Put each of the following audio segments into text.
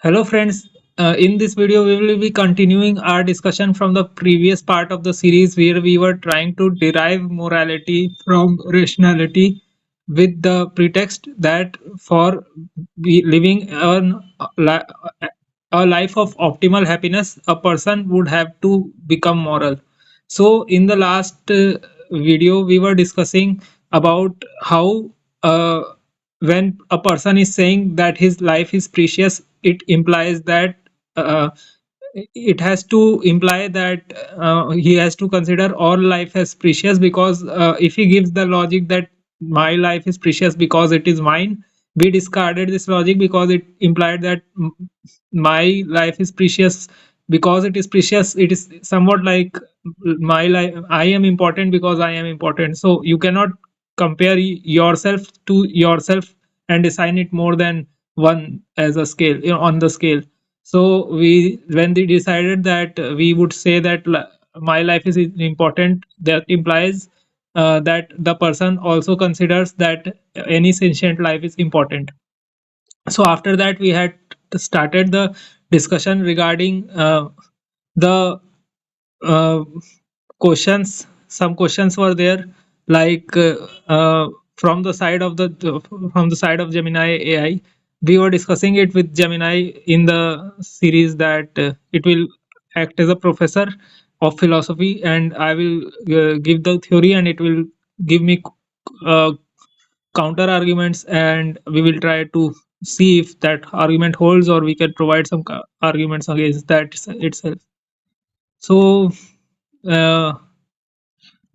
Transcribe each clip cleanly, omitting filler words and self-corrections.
Hello friends, in this video we will be continuing our discussion from the previous part of the series where we were trying to derive morality from rationality with the pretext that for living a life of optimal happiness a person would have to become moral. So in the last video we were discussing about how when a person is saying that his life is precious, it implies that uh, it has to imply that he has to consider all life as precious, because if he gives the logic that my life is precious because it is mine, we discarded this logic because it implied that my life is precious because it is precious. It is somewhat like my life, I am important because I am important. So you cannot compare yourself to yourself and assign it more than one as a scale, on the scale. So we, when we decided that we would say that my life is important, that implies that the person also considers that any sentient life is important. So after that we had started the discussion regarding the uh, questions. Some questions were there, like from the side of the from the side of Gemini AI. We were discussing it with Gemini in the series that it will act as a professor of philosophy, and I will give the theory, and it will give me uh, counter arguments, and we will try to see if that argument holds, or we can provide some arguments against that itself. So uh,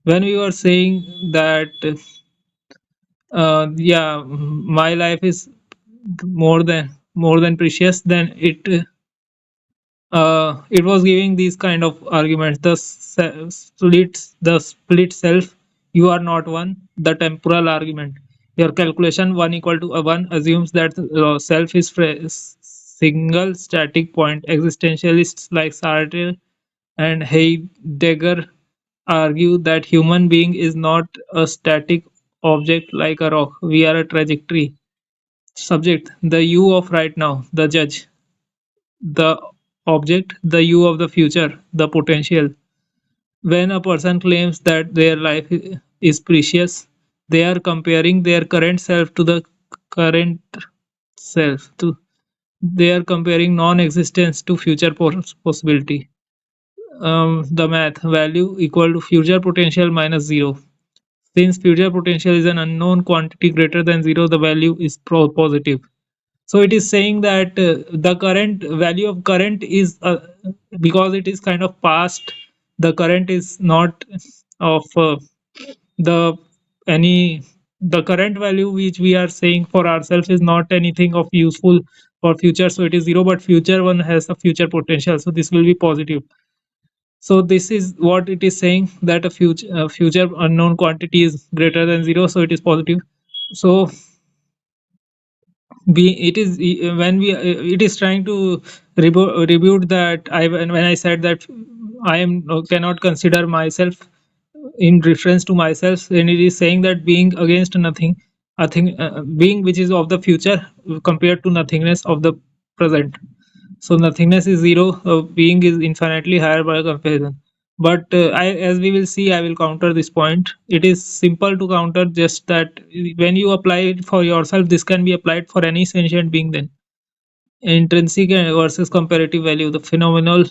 when we were saying that yeah, my life is more than precious, then it was giving these kind of arguments: the split self, you are not one; the temporal argument, your calculation one equal to a one assumes that self is single static point. Existentialists like Sartre and Heidegger argue that human being is not a static object like a rock. We are a trajectory. Subject, the you of right now; the judge, the object, the you of the future, the potential. When a person claims that their life is precious, they are comparing their current self to the current self. They are comparing non-existence to future possibility. The math: value equal to future potential minus zero. Since future potential is an unknown quantity greater than zero, the value is positive. So it is saying that the current value of current is because it is kind of past, the current is not of the any the current value which we are saying for ourselves is not anything of useful for future, so it is zero, but future one has a future potential, so this will be positive. So this is what it is saying, that a future unknown quantity is greater than zero, so it is positive. So we it is when we it is trying to rebuke that I when I said that I am cannot consider myself in reference to myself, and it is saying that being against nothing, a thing, being which is of the future compared to nothingness of the present. So nothingness is zero, being is infinitely higher by comparison. But as we will see, I will counter this point. It is simple to counter, just that when you apply it for yourself, this can be applied for any sentient being. Then intrinsic versus comparative value, the phenomenal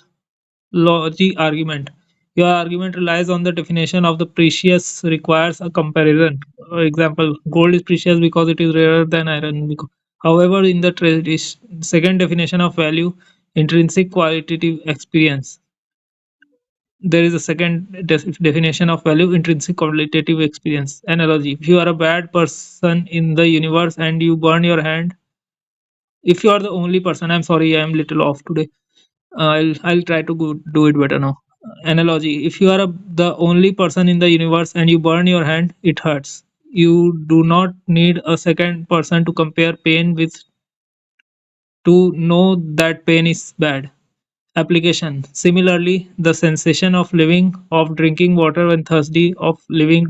logic argument. Your argument relies on the definition of the precious, requires a comparison. For example, gold is precious because it is rarer than iron. However, in the second definition of value, intrinsic qualitative experience, there is a second definition of value: intrinsic qualitative experience. Analogy: if you are a bad person in the universe and you burn your hand, if you are the only person, I'm sorry, I'm little off today. I'll try to do it better now. Analogy: if you are the only person in the universe and you burn your hand, it hurts. You do not need a second person to compare pain with to know that pain is bad. Application: similarly, the sensation of living, of drinking water when thirsty, of living,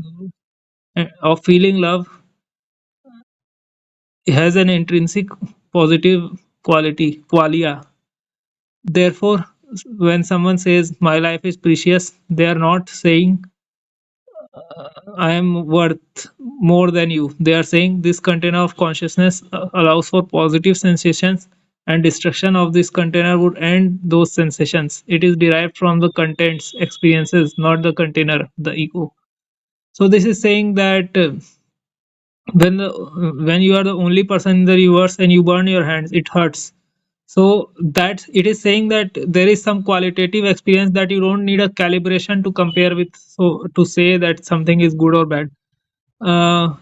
of feeling love has an intrinsic positive. qualia. Therefore, when someone says my life is precious, they are not saying I am worth more than you. They are saying this container of consciousness allows for positive sensations, and destruction of this container would end those sensations. It is derived from the contents, experiences, not the container, the ego. So this is saying that when you are the only person in the universe and you burn your hands, it hurts. So that it is saying that there is some qualitative experience that you don't need a calibration to compare with, so to say that something is good or bad.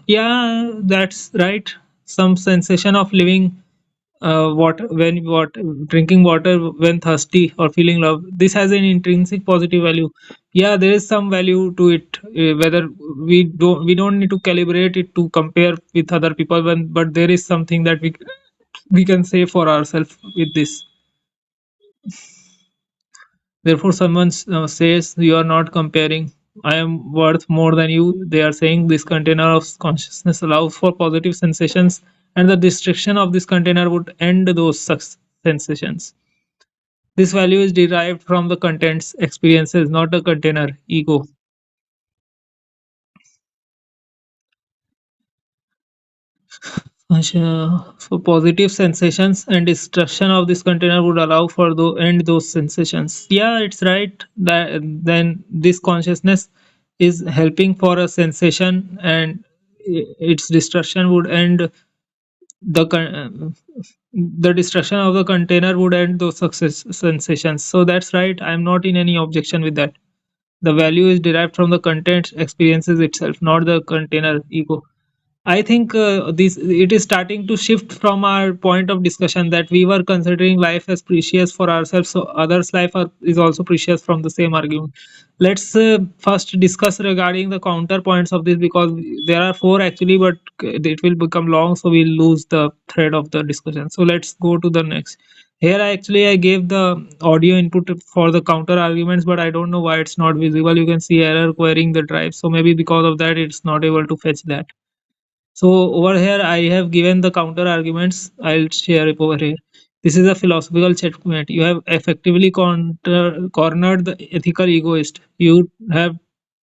Yeah, that's right. Some sensation of living, water when what drinking water when thirsty or feeling love. This has an intrinsic positive value. Yeah, there is some value to it. Whether we don't need to calibrate it to compare with other people, but there is something that we can say for ourselves with this. Therefore, someone says you are not comparing. I am worth more than you. They are saying this container of consciousness allows for positive sensations, and the destruction of this container would end those sensations. This value is derived from the contents, experiences, not the container, ego. For positive sensations and destruction of this container would allow for the end those sensations. Yeah, it's right that then this consciousness is helping for a sensation, and its destruction would end the destruction of the container would end those success sensations. So that's right. I'm not in any objection with that. The value is derived from the content experiences itself, not the container ego. I think this it is starting to shift from our point of discussion that we were considering life as precious for ourselves, so others' life is also precious from the same argument. Let's first discuss regarding the counterpoints of this, because there are four actually, but it will become long, so we'll lose the thread of the discussion. So let's go to the next. Here, I gave the audio input for the counter arguments, but I don't know why it's not visible. You can see error querying the drive, so maybe because of that, it's not able to fetch that. So over here, I have given the counter arguments. I'll share it over here. This is a philosophical checkmate. You have effectively cornered the ethical egoist. You have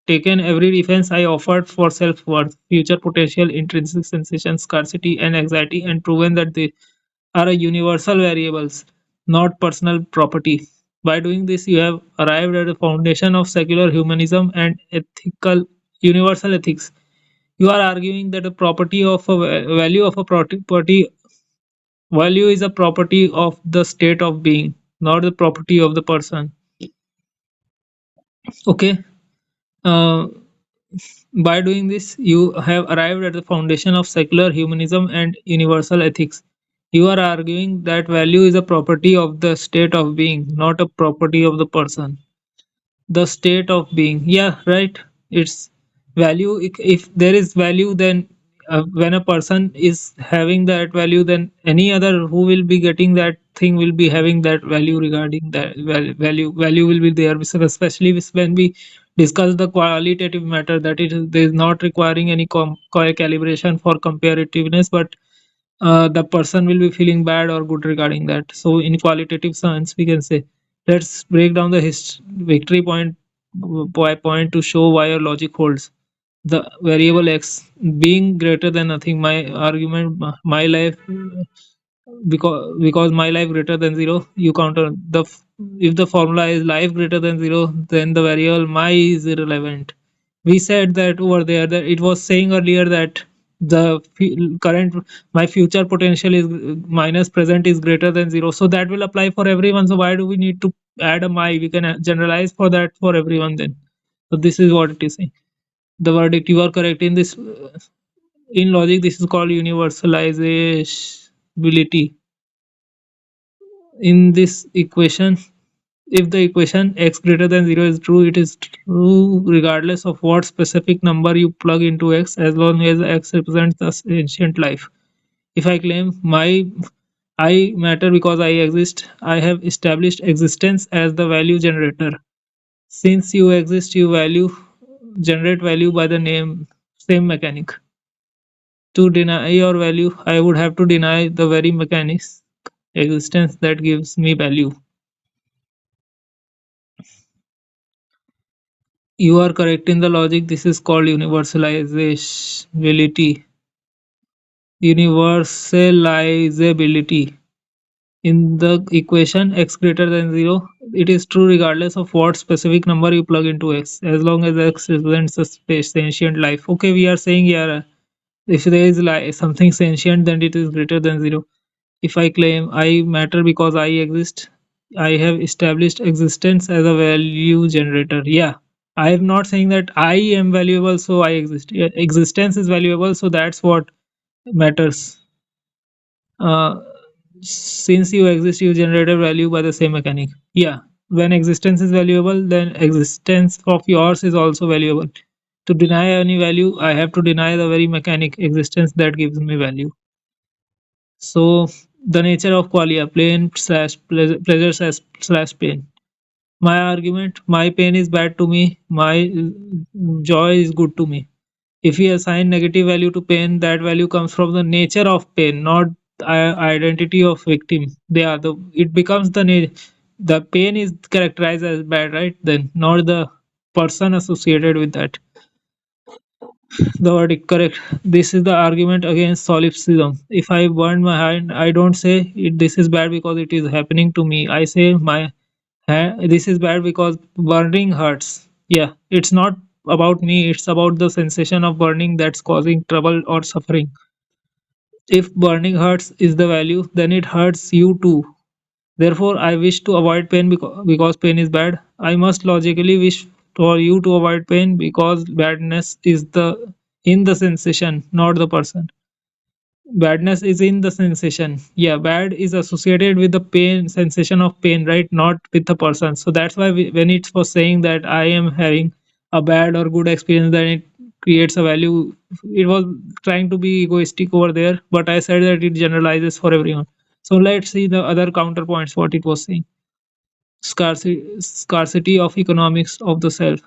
taken every defense I offered for self-worth, future potential, intrinsic sensation, scarcity, and anxiety, and proven that they are a universal variables, not personal property. By doing this, you have arrived at the foundation of secular humanism and ethical universal ethics. You are arguing that a property of a value of a property value is a property of the state of being, not the property of the person. Okay. Uh, by doing this, you have arrived at the foundation of secular humanism and universal ethics. You are arguing that value is a property of the state of being, not a property of the person. The state of being, yeah, right. It's value. If there is value, then when a person is having that value, then any other who will be getting that thing will be having that value. Regarding that value will be there, especially when we discuss the qualitative matter, that it is there is not requiring any calibration for comparativeness, but the person will be feeling bad or good regarding that. So in qualitative sense, we can say, let's break down the victory point by point to show why your logic holds. The variable x being greater than nothing, my argument, my life, because my life greater than zero, you counter if the formula is life greater than zero, then the variable my is irrelevant. We said that over there, that it was saying earlier that the current my future potential is minus present is greater than zero, so that will apply for everyone. So why do we need to add a my? We can generalize for that for everyone then. So this is what it is saying. The verdict, you are correct in this. In logic, this is called universalizability. In this equation, if the equation x greater than 0 is true, it is true regardless of what specific number you plug into x, as long as x represents the ancient life. If I claim my I matter because I exist, I have established existence as the value generator. Since you exist, you value generate value by the same mechanic. To deny your value, I would have to deny the very mechanics. existence that gives me value. You are correct in the logic. This is called universalizability. In the equation x greater than 0, it is true regardless of what specific number you plug into x, as long as x represents a sentient life. Okay, we are saying here, if there is something sentient, then it is greater than 0. If I claim I matter because I exist, I have established existence as a value generator. Yeah, I am not saying that I am valuable, so I exist. Yeah, existence is valuable, so that's what matters. Uh, since you exist, you generate a value by the same mechanic. Yeah, when existence is valuable, then existence of yours is also valuable. To deny any value, I have to deny the very mechanic existence that gives me value. So the nature of qualia, pain slash pleasure slash pain. My argument, my pain is bad to me, my joy is good to me. If we assign negative value to pain, that value comes from the nature of pain, not identity of victim. They are the it becomes the pain is characterized as bad, right? Then not the person associated with that. The verdict correct. This is the argument against solipsism. If I burn my hand, I don't say this is bad because it is happening to me. I say this is bad because burning hurts. Yeah, it's not about me, it's about the sensation of burning that's causing trouble or suffering. If burning hurts is the value, then it hurts you too. Therefore, I wish to avoid pain because pain is bad. I must logically wish for you to avoid pain because badness is the in the sensation, not the person. Badness is in the sensation. Yeah, bad is associated with the pain, sensation of pain, right? Not with the person. So that's why when it was saying that I am having a bad or good experience, then it creates a value. It was trying to be egoistic over there, but I said that it generalizes for everyone. So let's see the other counterpoints, what it was saying. Scarcity of economics of the self.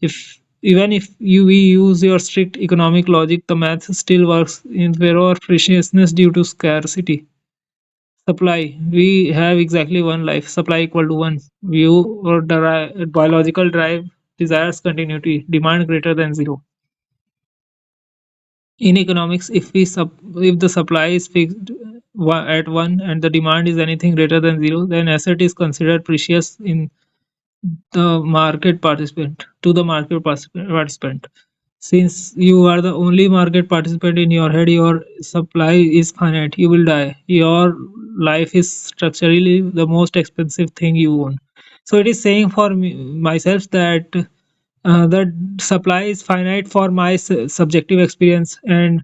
If even if we use your strict economic logic, the math still works in favor of preciousness due to scarcity. Supply. We have exactly one life. Supply equal to one. View or biological drive desires continuity. Demand greater than zero. In economics, if the supply is fixed at one and the demand is anything greater than zero, then asset is considered precious in the market participant to the market participant. Since you are the only market participant in your head, your supply is finite. You will die. Your life is structurally the most expensive thing you own. So it is saying for me myself that the supply is finite for my subjective experience, and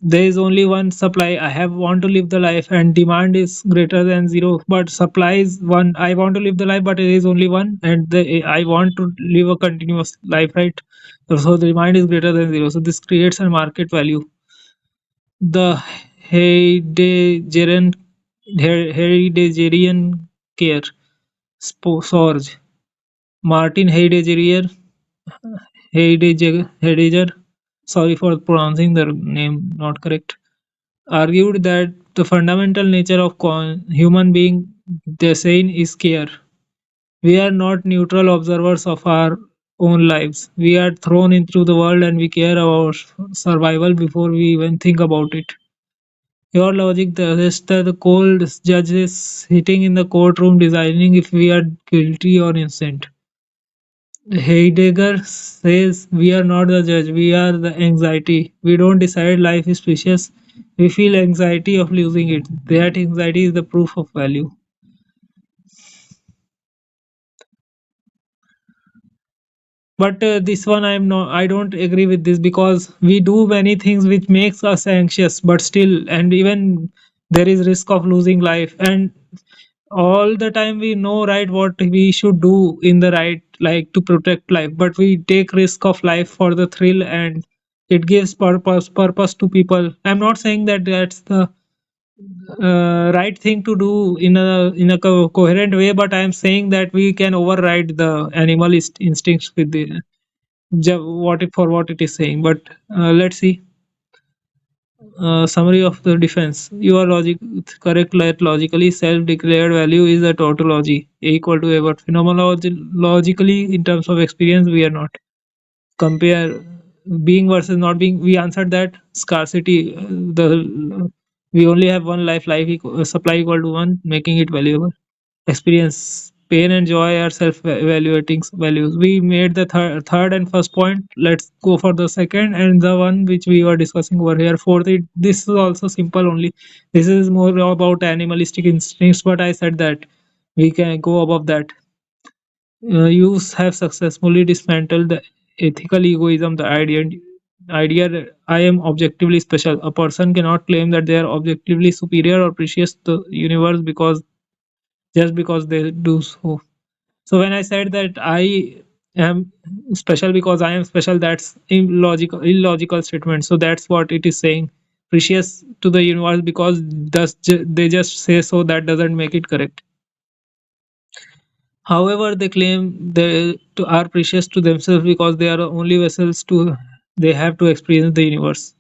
there is only one supply. I have want to live the life, and demand is greater than zero, but supply is one. I want to live the life, but it is only one, and I want to live a continuous life, right? So the demand is greater than zero, so this creates a market value. The Heideggerian Heideggerian care Sorge. Martin Heidegger, sorry for pronouncing the name not correct, argued that the fundamental nature of human being, the saying, is care. We are not neutral observers of our own lives. We are thrown into the world and we care about survival before we even think about it. Your logic suggests that the cold judge is sitting in the courtroom deciding if we are guilty or innocent. Heidegger says we are not the judge, we are the anxiety. We don't decide life is precious, we feel anxiety of losing it. That anxiety is the proof of value. But this one I don't agree with this, because we do many things which makes us anxious, but still, and even there is risk of losing life, and all the time we know right what we should do in the right, like to protect life, but we take risk of life for the thrill, and it gives purpose to people. I'm not saying that that's the right thing to do in a coherent way, but I'm saying that we can override the animal instincts with what it is saying. But let's see. Summary of the defense. You are correct that logically self-declared value is a tautology, A equal to A, but phenomenologically, in terms of experience, we are not. Compare being versus not being. We answered that scarcity. The we only have one life. Supply equal to one, making it valuable. Experience, pain and joy are self-evaluating values. We made the third and first point. Let's go for the second and the one which we were discussing over here. Fourth, this is also simple only. This is more about animalistic instincts, but I said that we can go above that. You have successfully dismantled the ethical egoism, the idea that I am objectively special. A person cannot claim that they are objectively superior or precious to the universe because just because they do so. So when I said that I am special because I am special, that's illogical statement. So that's what it is saying. Precious to the universe because they just say so, that doesn't make it correct. However, they claim are precious to themselves because they are the only vessels to they have to experience the universe.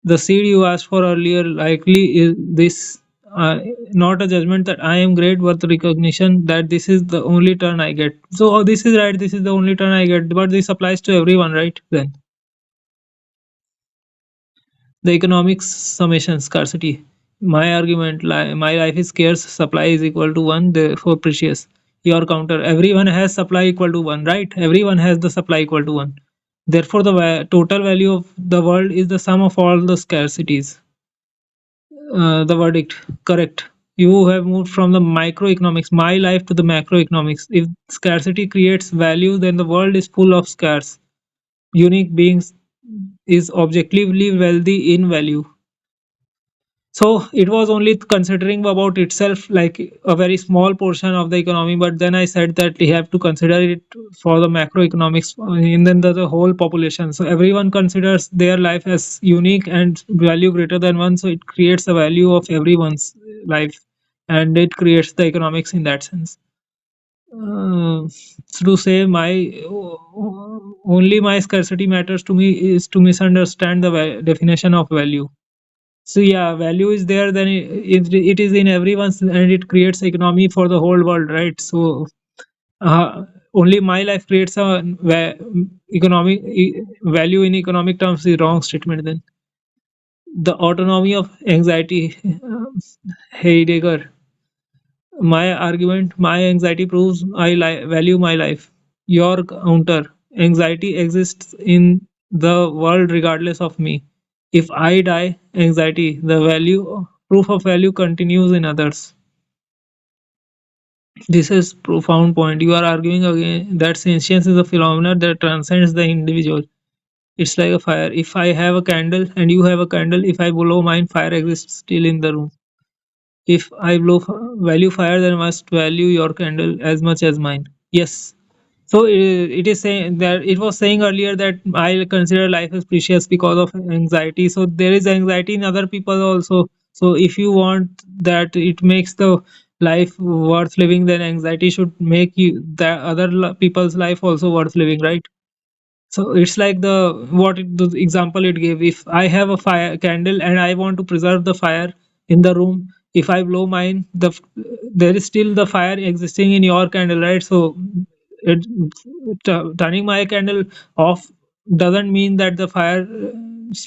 The seed you asked for earlier likely is this, not a judgment that I am great, but the recognition that this is the only turn I get. So, this is right, this is the only turn I get, but this applies to everyone, right? Then the economic summation scarcity. My argument, my life is scarce, supply is equal to one, therefore precious. Your counter, everyone has supply equal to one, right? Everyone has the supply equal to one. Therefore, the total value of the world is the sum of all the scarcities. The verdict, correct. You have moved from the microeconomics, my life, to the macroeconomics. If scarcity creates value, then the world is full of scarce unique beings is objectively wealthy in value. So it was only considering about itself like a very small portion of the economy, but then I said that we have to consider it for the macroeconomics and then the whole population. So everyone considers their life as unique and value greater than one, so it creates the value of everyone's life and it creates the economics in that sense. To say only my scarcity matters to me is to misunderstand the definition of value. So yeah, value is there, then it is in everyone's and it creates economy for the whole world, right? So only my life creates a economic value in economic terms is wrong statement. Then the autonomy of anxiety, Heidegger. My argument, my anxiety proves I value my life. Your counter, anxiety exists in the world regardless of me. If I die, anxiety, the value proof of value continues in others. This is profound point. You are arguing again that sentience is a phenomenon that transcends the individual. It's like a fire. If I have a candle and you have a candle, if I blow mine, fire exists still in the room. If I value fire, then I must value your candle as much as mine. Yes. So it is saying that it was saying earlier that I consider life as precious because of anxiety. So there is anxiety in other people also. So if you want that it makes the life worth living, then anxiety should make you the other people's life also worth living, right? So it's like the example it gave. If I have a fire candle and I want to preserve the fire in the room, if I blow mine, there is still the fire existing in your candle, right? So it, turning my candle off doesn't mean that the fire's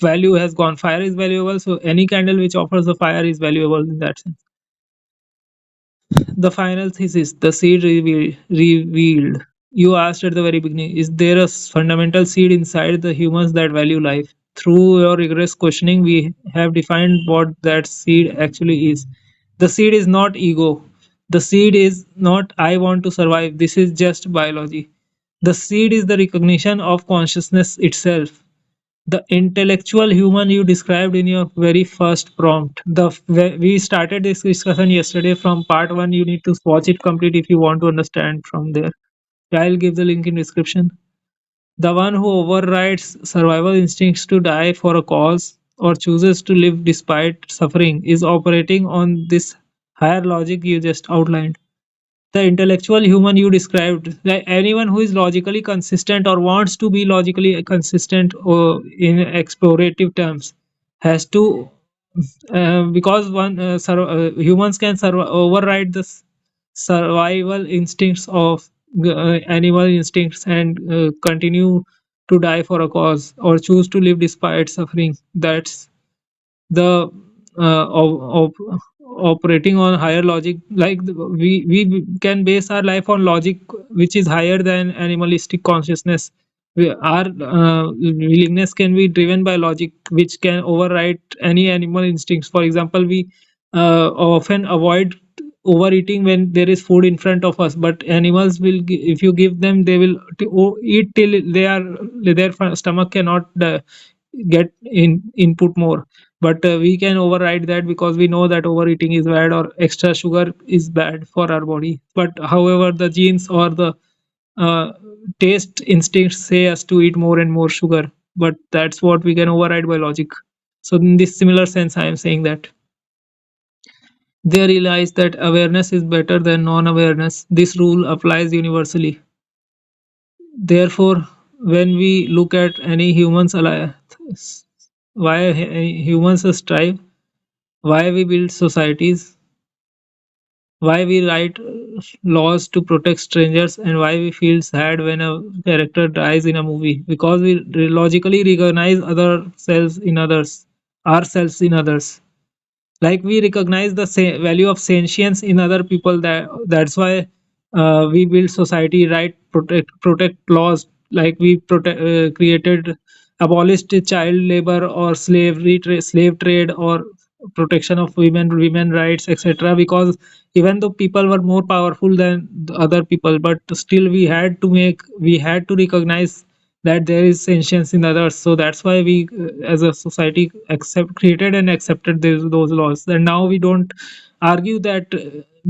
value has gone. Fire is valuable, so any candle which offers the fire is valuable in that sense. The final thesis, the seed revealed. You asked at the very beginning, is there a fundamental seed inside the humans that value life? Through your rigorous questioning, we have defined what that seed actually is. The seed is not ego. The seed is not I want to survive. This is just biology. The seed is the recognition of consciousness itself, the intellectual human you described in your very first prompt. We started this discussion yesterday from part 1. You need to watch it complete if you want to understand from there. I'll give the link in description. The one who overrides survival instincts to die for a cause or chooses to live despite suffering is operating on this higher logic you just outlined. The intellectual human you described, like anyone who is logically consistent or wants to be logically consistent or in explorative terms, has to because humans can override the survival instincts of animal instincts and continue to die for a cause or choose to live despite suffering. That's the operating on higher logic, like we can base our life on logic which is higher than animalistic consciousness. Our willingness can be driven by logic which can override any animal instincts. For example, we often avoid overeating when there is food in front of us, but animals will if you give them, they will eat till they are their stomach cannot get input more. But we can override that because we know that overeating is bad or extra sugar is bad for our body. But however, the genes or the uh, taste instincts say us to eat more and more sugar, but that's what we can override by logic. So in this similar sense, I am saying that they realize that awareness is better than non-awareness. This rule applies universally. Therefore, when we look at any humans alive, why humans strive, why we build societies, why we write laws to protect strangers, and why we feel sad when a character dies in a movie, because we logically recognize other selves in others, ourselves in others. Like we recognize the value of sentience in other people. That's why we build society, right? Protect laws, like we created abolished child labor or slave trade, or protection of women rights, etc. Because even though people were more powerful than the other people, but still we had to recognize that there is sentience in others. So that's why we as a society created and accepted those laws. And now we don't argue that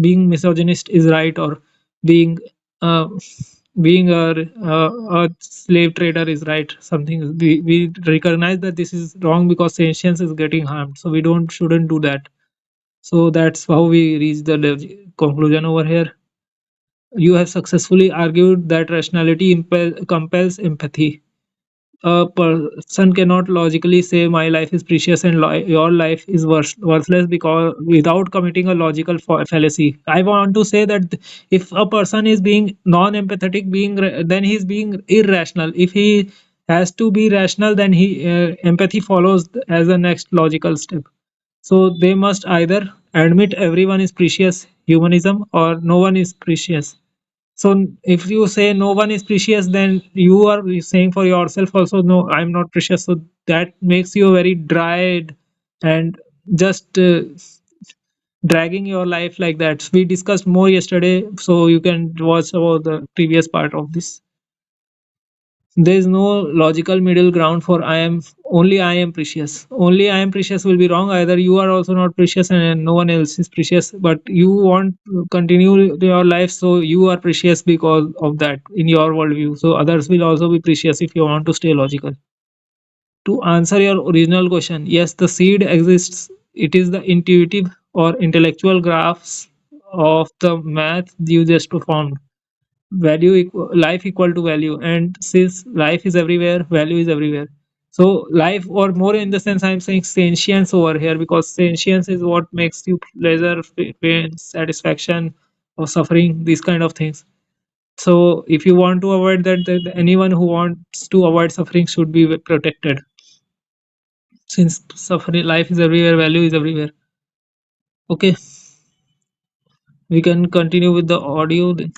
being misogynist is right, or being uh, being a slave trader is right. Something we recognize that this is wrong because sentience is getting harmed, so we don't shouldn't do that. So that's how we reach the conclusion over here. You have successfully argued that rationality compels empathy. A person cannot logically say my life is precious and your life is worthless because without committing a logical fallacy. I want to say that if a person is being non-empathetic, then he's being irrational. If he has to be rational, then he empathy follows as a next logical step. So they must either admit everyone is precious, humanism, or no one is precious. So if you say no one is precious, then you are saying for yourself also, no, I'm not precious. So that makes you very dried and just dragging your life like that. We discussed more yesterday, so you can watch about the previous part of this. There is no logical middle ground for I am precious. Only I am precious will be wrong. Either you are also not precious and no one else is precious, but you want to continue your life, so you are precious because of that in your worldview. So others will also be precious if you want to stay logical. To answer your original question, yes, the seed exists. It is the intuitive or intellectual graphs of the math you just performed. Life equal to value, and since life is everywhere, value is everywhere. So life, or more in the sense I'm saying sentience over here, because sentience is what makes you pleasure, pain, satisfaction, or suffering, these kind of things. So if you want to avoid that, then anyone who wants to avoid suffering should be protected, since suffering, life is everywhere, value is everywhere. Okay, we can continue with the audio then.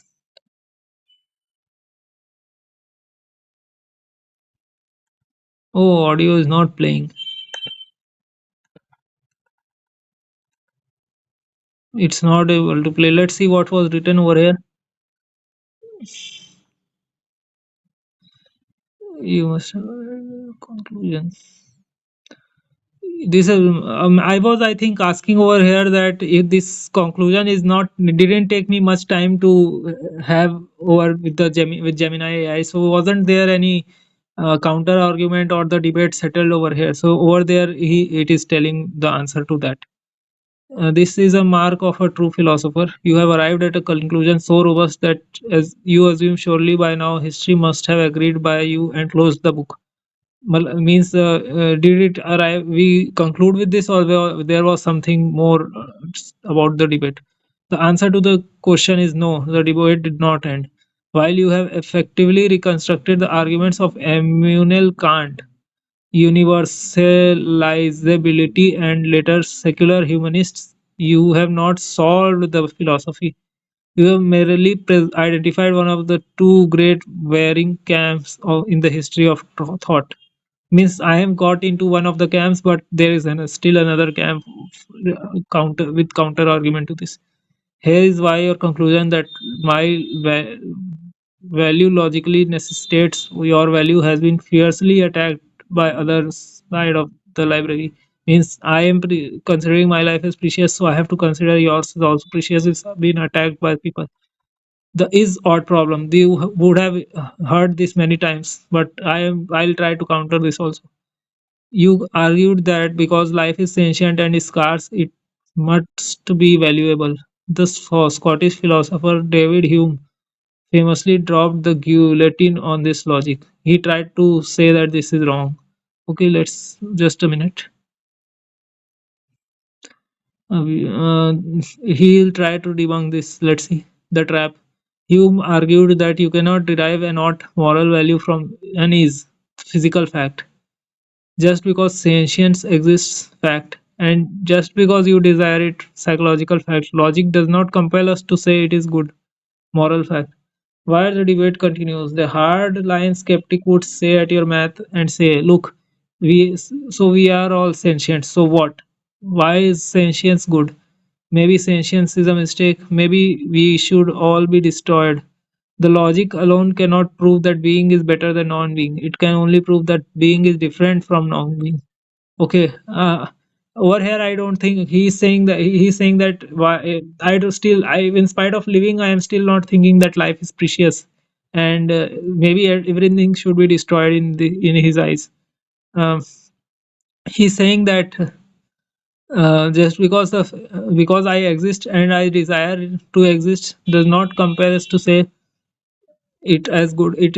Oh, audio is not playing. It's not able to play. Let's see what was written over here. You must have a conclusion. This is I was, I think, asking over here that if this conclusion is not, didn't take me much time to have over with the with Gemini AI. So wasn't there any counter argument or the debate settled over here? So over there, it is telling the answer to that. This is a mark of a true philosopher. You have arrived at a conclusion so robust that, as you assume, surely by now history must have agreed by you and closed the book. Means did it arrive we conclude with this, or there was something more about the debate? The answer to the question is no, the debate did not end. While you have effectively reconstructed the arguments of Emmanuel Kant, universalizability, and later secular humanists, you have not solved the philosophy. You have merely identified one of the two great varying camps in the history of thought. Means I have got into one of the camps, but there is still another camp counter argument to this. Here is why your conclusion that my value logically necessitates your value has been fiercely attacked by other side of the library. Means I am considering my life as precious, so I have to consider yours is also precious. It's been attacked by people. The is odd problem. You would have heard this many times, but I'll try to counter this also. You argued that because life is sentient and scarce, it must be valuable. The Scottish philosopher David Hume famously dropped the guillotine on this logic. He tried to say that this is wrong. Okay, let's just a minute. He'll try to debunk this. Let's see. The trap. Hume argued that you cannot derive a not moral value from an is physical fact. Just because sentience exists fact, and just because you desire it psychological fact, logic does not compel us to say it is good moral fact. While the debate continues, the hard line skeptic would say at your math and say, look, we are all sentient, so what? Why is sentience good? Maybe sentience is a mistake, maybe we should all be destroyed. The logic alone cannot prove that being is better than non-being. It can only prove that being is different from non-being. Okay. Over here, I don't think he's saying that why I do still I in spite of living, I am still not thinking that life is precious, and maybe everything should be destroyed in his eyes. Um, he's saying that just because I exist and I desire to exist does not compel us to say it as good. It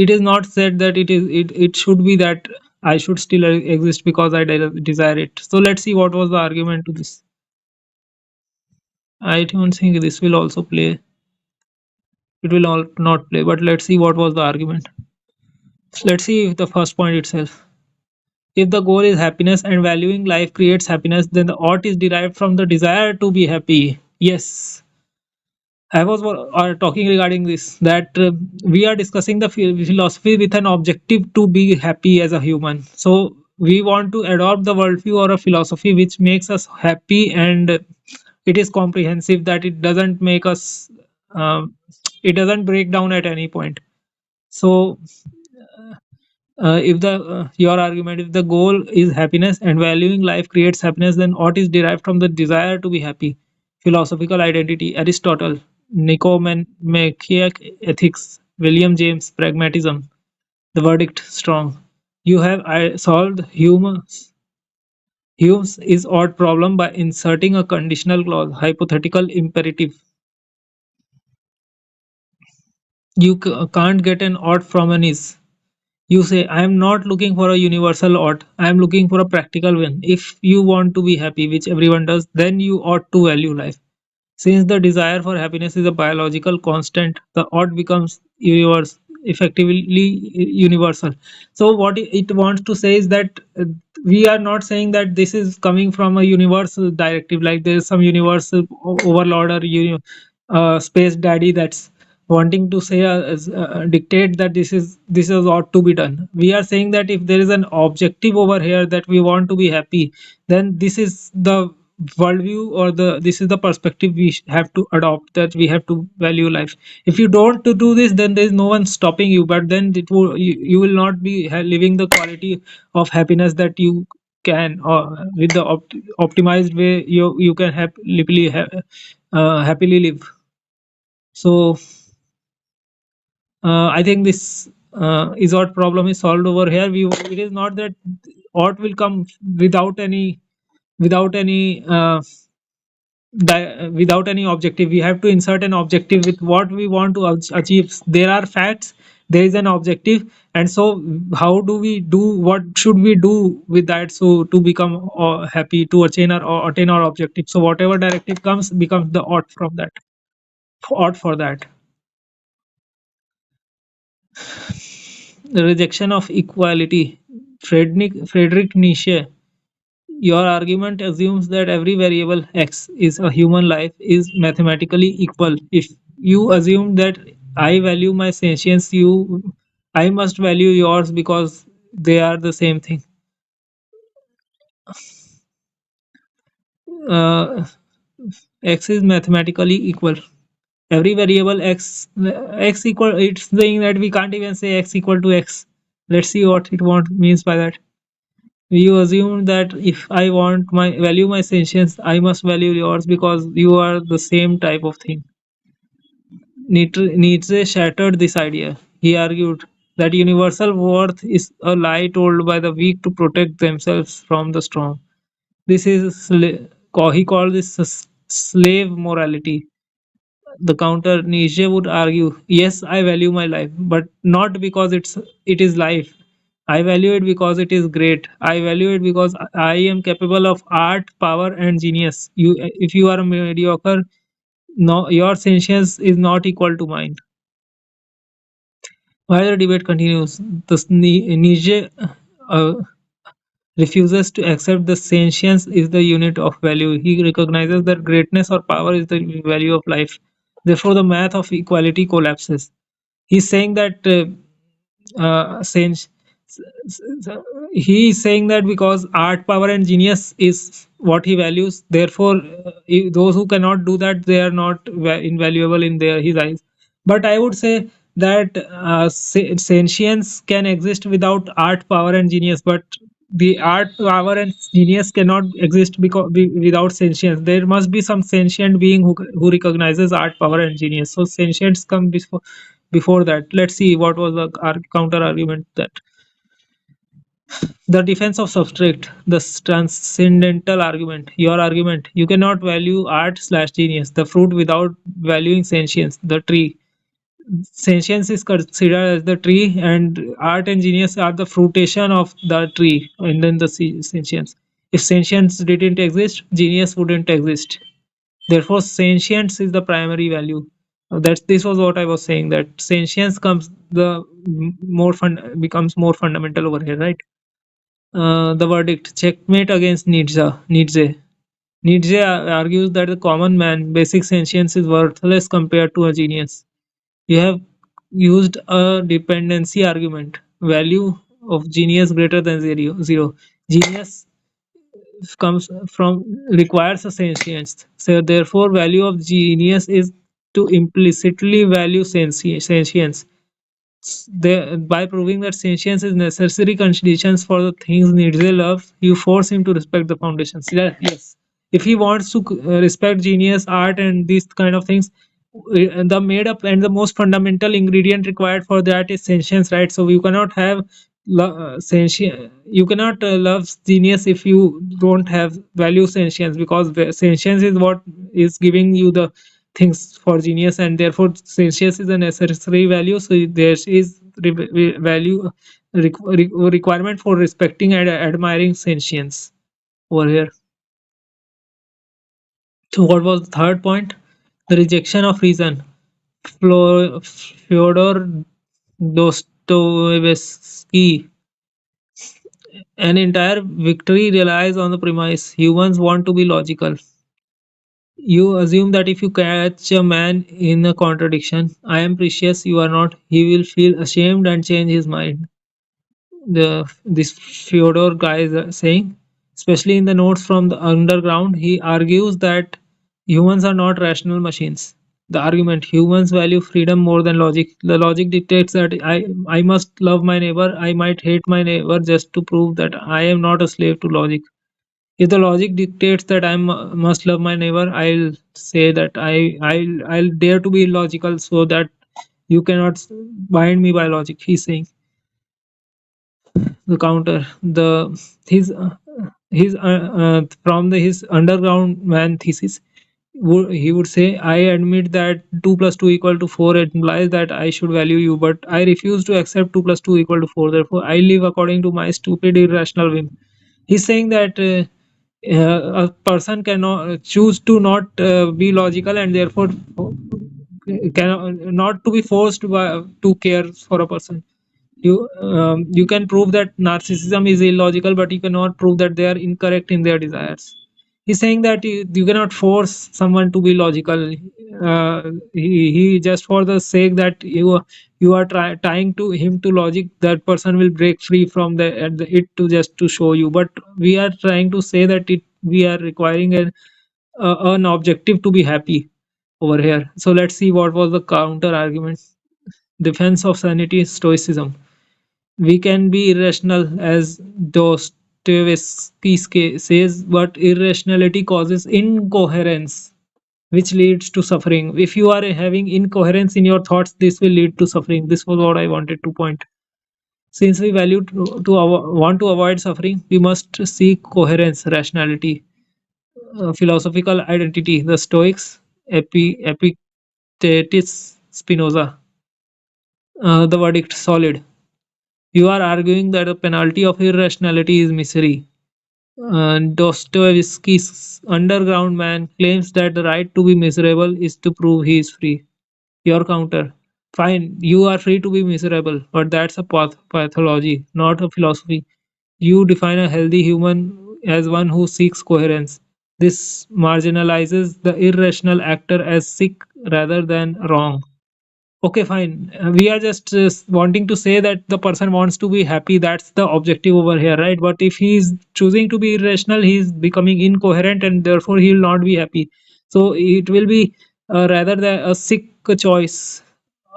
is not said that it should be that I should still exist because I desire it. So let's see what was the argument to this. I don't think this will also play. It will all not play, but let's see what was the argument. Let's see if the first point itself. If the goal is happiness and valuing life creates happiness, then the ought is derived from the desire to be happy. Yes, I was talking regarding this that we are discussing the philosophy with an objective to be happy as a human. So we want to adopt the worldview or a philosophy which makes us happy, and it is comprehensive, that it doesn't make us it doesn't break down at any point. So if the your argument, if the goal is happiness and valuing life creates happiness, then what is derived from the desire to be happy? Philosophical identity, Aristotle, Nicomacheac ethics, William James, pragmatism. The verdict strong. You have solved Hume's is odd problem by inserting a conditional clause, hypothetical imperative. You can't get an odd from an is. You say, I am not looking for a universal ought, I am looking for a practical one. If you want to be happy, which everyone does, then you ought to value life. Since the desire for happiness is a biological constant, the ought becomes effectively universal. So, what it wants to say is that we are not saying that this is coming from a universal directive, like there is some universal overlord or space daddy that's wanting to say dictate that this is ought to be done. We are saying that if there is an objective over here that we want to be happy, then this is the worldview, or this is the perspective we have to adopt, that we have to value life. If you don't to do this, then there is no one stopping you, but then you will not be living the quality of happiness that you can, or with the optimized way you can happily live. So I think this is what problem is solved over here. It is not that ought will come without any without any objective. We have to insert an objective with what we want to achieve. There are facts, there is an objective, and so how do we do, what should we do with that, so to become happy, to attain our objective. So whatever directive comes becomes the ought from that, ought for that. The rejection of equality. Friedrich Nietzsche. Your argument assumes that every variable x is a human life is mathematically equal. If you assume that I value my sentience, I must value yours because they are the same thing. Uh, x is mathematically equal. Every variable x equal. It's saying that we can't even say x equal to x. Let's see what it means by that. You assume that if I want my value my sentience, I must value yours because you are the same type of thing. Nietzsche shattered this idea. He argued that universal worth is a lie told by the weak to protect themselves from the strong. This is he called this slave morality. The counter Nietzsche would argue, yes, I value my life, but not because it is life. I value it because it is great. I value it because I am capable of art, power, and genius. If you are mediocre, no, your sentience is not equal to mine. While the debate continues, Nietzsche uh, refuses to accept the sentience is the unit of value. He recognizes that greatness or power is the value of life. Therefore, the math of equality collapses. He's saying that sense he is saying that because art, power, and genius is what he values, therefore those who cannot do that, they are not invaluable in his eyes. But I would say that sentience can exist without art, power, and genius, but the art, power, and genius cannot exist without sentience. There must be some sentient being who recognizes art, power, and genius. So sentience come before that. Let's see what was the counter argument. That the defense of substract, the transcendental argument, your argument, you cannot value art slash genius, the fruit, without valuing sentience, the tree. Sentience is considered as the tree, and art and genius are the fruitation of the tree, and then the sentience. If sentience didn't exist, genius wouldn't exist. Therefore, sentience is the primary value. This was what I was saying, that sentience comes the becomes more fundamental over here, right? The verdict: checkmate against Nietzsche argues that the common man, basic sentience is worthless compared to a genius. You have used a dependency argument. Value of genius greater than zero. Genius comes from requires a sentience. So therefore, value of genius is to implicitly value sentience. By proving that sentience is necessary conditions for the things Nietzsche loves, you force him to respect the foundations. Yeah, yes. If he wants to respect genius, art, and these kind of things, the made up and the most fundamental ingredient required for that is sentience, right? So you cannot have sentience. You cannot love genius if you don't have value sentience, because sentience is what is giving you the things for genius, and therefore sentience is a necessary value. So there is value requirement for respecting and admiring sentience over here. So what was the third point? The rejection of reason. Fyodor Dostoevsky. An entire victory relies on the premise humans want to be logical. You assume that if you catch a man in a contradiction, I am precious, you are not, he will feel ashamed and change his mind. This Fyodor guy is saying, especially in the notes from the underground, he argues that humans are not rational machines. The argument: humans value freedom more than logic. The logic dictates that I must love my neighbor. I might hate my neighbor just to prove that I am not a slave to logic. If the logic dictates that must love my neighbor, I'll say that I'll dare to be illogical so that you cannot bind me by logic. He's saying. The counter, the his from his underground man thesis. he would say, I admit that 2 plus 2 equal to 4 implies that I should value you, but I refuse to accept 2 plus 2 equal to 4. Therefore, I live according to my stupid, irrational whim. He's saying that a person cannot choose to not be logical, and therefore cannot not to be forced to care for a person. You can prove that narcissism is illogical, but you cannot prove that they are incorrect in their desires. He's saying that you cannot force someone to be logical. He just for the sake that you are tying to him to logic, that person will break free from it to just to show you. But we are trying to say that we are requiring an objective to be happy over here. So let's see what was the counter argument. Defense of sanity, stoicism. We can be irrational, as Dostoevsky says, but irrationality causes incoherence, which leads to suffering. If you are having incoherence in your thoughts, this will lead to suffering. This was what I wanted to point. Since we want to avoid suffering, we must seek coherence, rationality, philosophical identity. The Stoics, Epictetus, Spinoza. The verdict solid. You are arguing that the penalty of irrationality is misery. Dostoevsky's underground man claims that the right to be miserable is to prove he is free. Your counter. Fine, you are free to be miserable, but that's a pathology, not a philosophy. You define a healthy human as one who seeks coherence. This marginalizes the irrational actor as sick rather than wrong. Okay, fine. We are just wanting to say that the person wants to be happy. That's the objective over here, right? But if he is choosing to be irrational, he is becoming incoherent, and therefore he will not be happy. So it will be rather than a sick choice.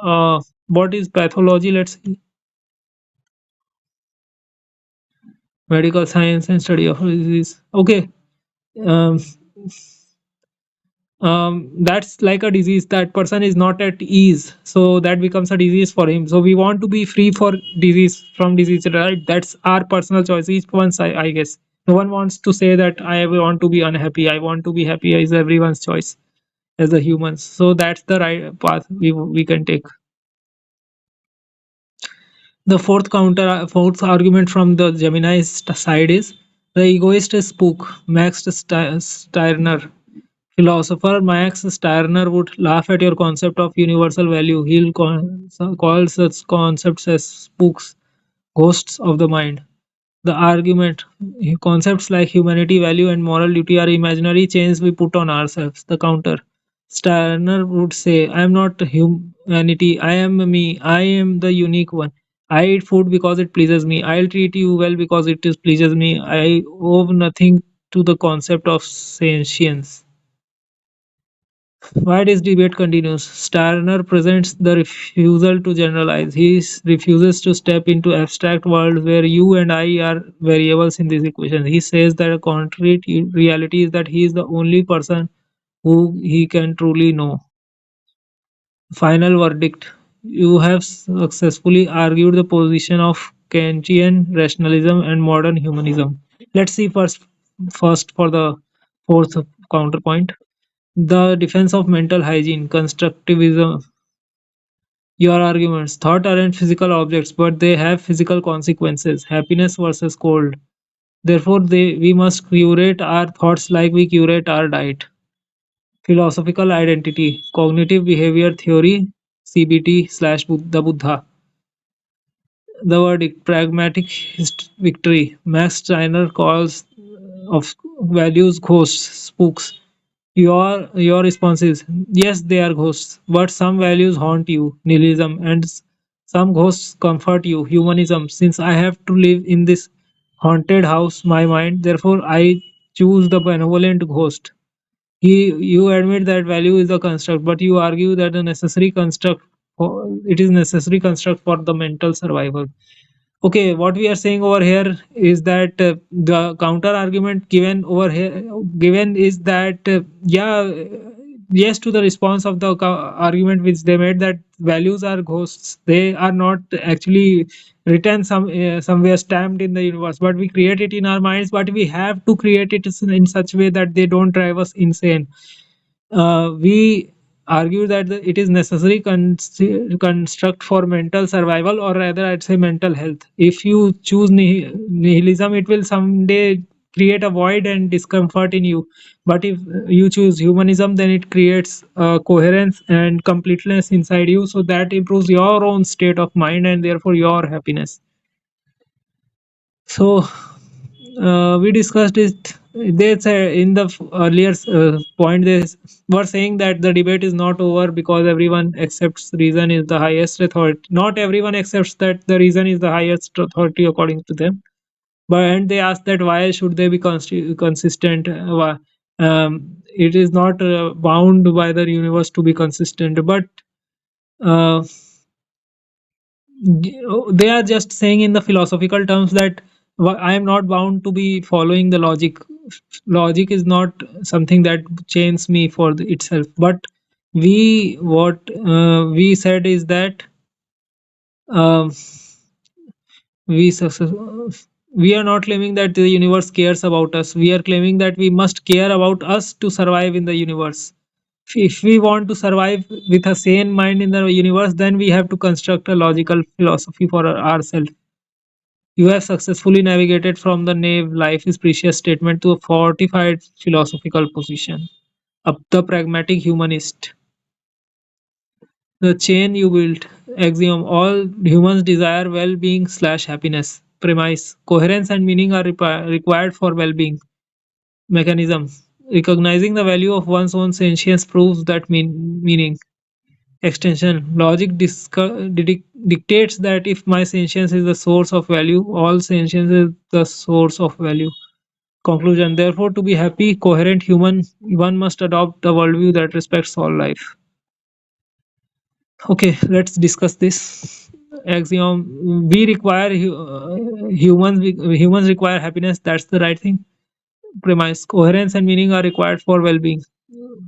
What is pathology? Let's see. Medical science and study of disease. Okay. Um, that's like a disease. That person is not at ease, so that becomes a disease for him. So we want to be free for disease from disease, right? That's our personal choice. Each one's, I guess. No one wants to say that I want to be unhappy. I want to be happy is everyone's choice as a humans. So that's the right path we can take. The fourth argument from the Gemini side is the egoist is spook. Max Stirner, philosopher Max Stirner, would laugh at your concept of universal value. He'll call such concepts as spooks, ghosts of the mind. The argument: concepts like humanity, value, and moral duty are imaginary chains we put on ourselves. The counter: Steiner would say, I am not humanity, I am me, I am the unique one. I eat food because it pleases me. I'll treat you well because it is pleases me. I owe nothing to the concept of sentience. Why this debate continues. Starner presents the refusal to generalize. Refuses to step into abstract world where you and I are variables in this equation. He says that a concrete reality is that he is the only person who he can truly know. Final verdict. You have successfully argued the position of Kantian rationalism and modern humanism. Let's see first for the fourth counterpoint. The defense of mental hygiene, constructivism. Your arguments: thought aren't physical objects, but they have physical consequences. Happiness versus cold. Therefore, we must curate our thoughts like we curate our diet. Philosophical identity, cognitive behavior theory, CBT slash the Buddha. The verdict: pragmatic victory. Max Steiner calls of values ghosts, spooks. Your response is yes, they are ghosts, but some values haunt you, nihilism, and some ghosts comfort you, humanism. Since I have to live in this haunted house, my mind, therefore I choose the benevolent ghost. You admit that value is a construct, but you argue that the necessary construct it is necessary construct for the mental survival. Okay, what we are saying over here is that the counter argument given over here given is that yes to the response of the argument which they made, that values are ghosts. They are not actually written somewhere stamped in the universe, but we create it in our minds. But we have to create it in such way that they don't drive us insane. we argue that it is necessary construct for mental survival, or rather I'd say mental health. If you choose nihilism, it will someday create a void and discomfort in you. But if you choose humanism, then it creates coherence and completeness inside you, so that improves your own state of mind and therefore your happiness. So we discussed it. They say in the earlier point they were saying that the debate is not over because everyone accepts reason is the highest authority. Not everyone accepts that the reason is the highest authority according to them. But and they ask that why should they be consistent? It is not bound by the universe to be consistent, but uh, they are just saying in the philosophical terms that I am not bound to be following the logic. Logic is not something that chains me for itself. But we said is that um we we are not claiming that the universe cares about us. We are claiming that we must care about us to survive in the universe. If we want to survive with a sane mind in the universe, then we have to construct a logical philosophy for ourselves. You have successfully navigated from the naive life is precious statement to a fortified philosophical position. Up the pragmatic humanist. The chain you built. Axiom. All humans desire well-being slash happiness. Premise. Coherence and meaning are required for well-being. Mechanism. Recognizing the value of one's own sentience proves that meaning. Extension. Logic dictates that if my sentience is the source of value, all sentience is the source of value. Conclusion. Therefore, to be happy, coherent human, one must adopt a worldview that respects all life. Okay, let's discuss this axiom. We require humans. Humans require happiness. That's the right thing. Premise: coherence and meaning are required for well-being.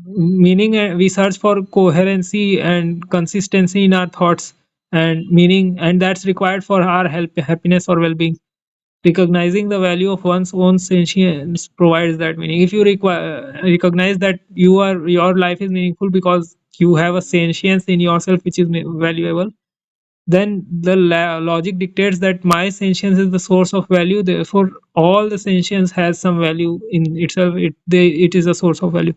Meaning, we search for coherency and consistency in our thoughts and meaning, and that's required for our happiness or well-being. Recognizing the value of one's own sentience provides that meaning. If you recognize that your life is meaningful because you have a sentience in yourself which is valuable, then the logic dictates that my sentience is the source of value, therefore all the sentience has some value in itself. It is a source of value,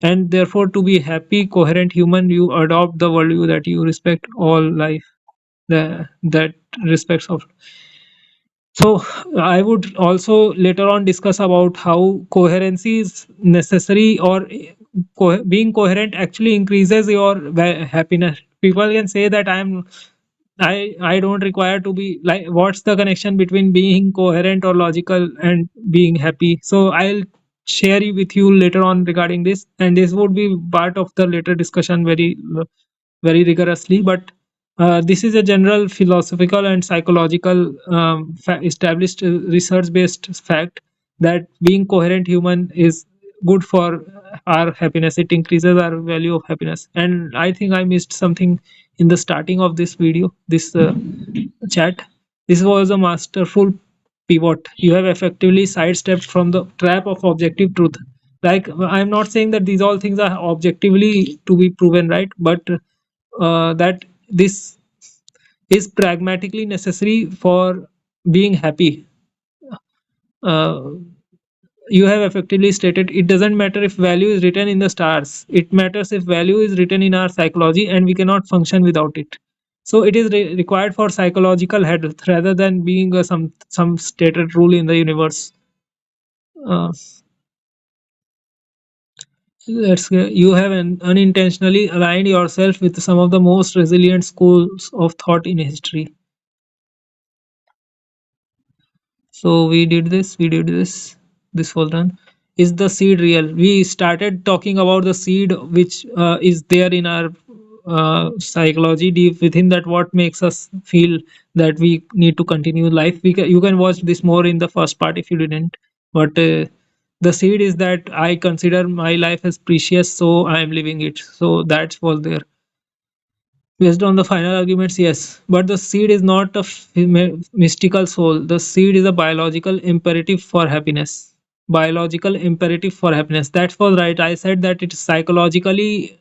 and therefore to be happy coherent human, you adopt the worldview that you respect all life, that respects of. So I would also later on discuss about how coherency is necessary, or being coherent actually increases your happiness. People can say that I don't require to be like, what's the connection between being coherent or logical and being happy? So I'll share with you later on regarding this, and this would be part of the later discussion very rigorously. But this is a general philosophical and psychological established research based fact that being coherent human is good for our happiness. It increases our value of happiness. And I think I missed something in the starting of this video, this chat. This was a masterful pivot. You have effectively sidestepped from the trap of objective truth. Like, I'm not saying that these all things are objectively to be proven right, but that this is pragmatically necessary for being happy. Uh, you have effectively stated it doesn't matter if value is written in the stars. It matters if value is written in our psychology, and we cannot function without it. So it is required for psychological health rather than being some stated rule in the universe. Uh, you have unintentionally aligned yourself with some of the most resilient schools of thought in history. So this was done. Is the seed real? We started talking about the seed which is there in our psychology deep within that, what makes us feel that we need to continue life. You can watch this more in the first part if you didn't. But the seed is that I consider my life as precious, so I am living it. So that's was there. Based on the final arguments, yes. But the seed is not a mystical soul. The seed is a biological imperative for happiness. biological imperative for happiness. That was right. I said that it's psychologically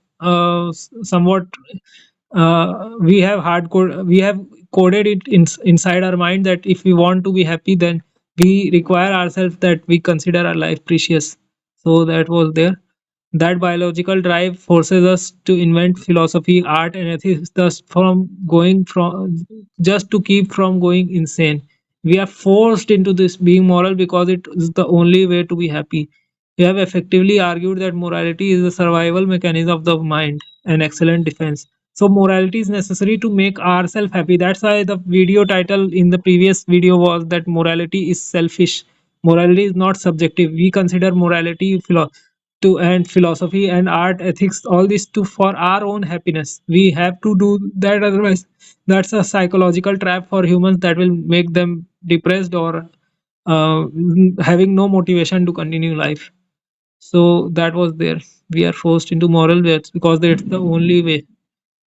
somewhat we have coded it inside our mind that if we want to be happy, then we require ourselves that we consider our life precious. So that was there. That biological drive forces us to invent philosophy, art, and ethics, thus from going from just to keep from going insane. We are forced into this being moral because it is the only way to be happy. We have effectively argued that morality is a survival mechanism of the mind, an excellent defense. So morality is necessary to make ourselves happy. That's why the video title in the previous video was that morality is selfish. Morality is not subjective. We consider morality to and philosophy and art, ethics, all this to for our own happiness. We have to do that, otherwise that's a psychological trap for humans that will make them depressed or having no motivation to continue life. So that was there. We are forced into moral ways because that's the only way.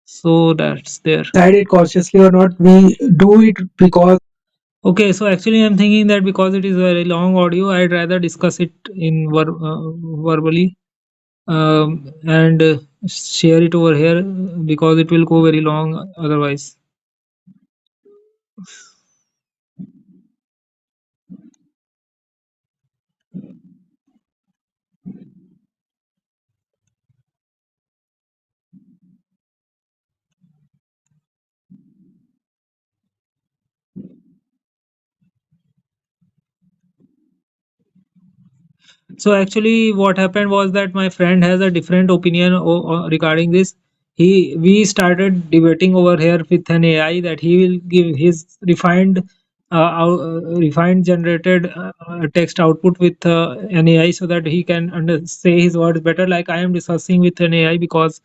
So that's there. Decide it consciously or not. We do it because Okay, so actually I'm thinking that because it is a very long audio, I'd rather discuss it in verbally, and share it over here because it will go very long otherwise. So actually, what happened was that my friend has a different opinion regarding this. We started debating over here with an AI that he will give his refined generated text output with an AI so that he can say his words better. Like I am discussing with an AI because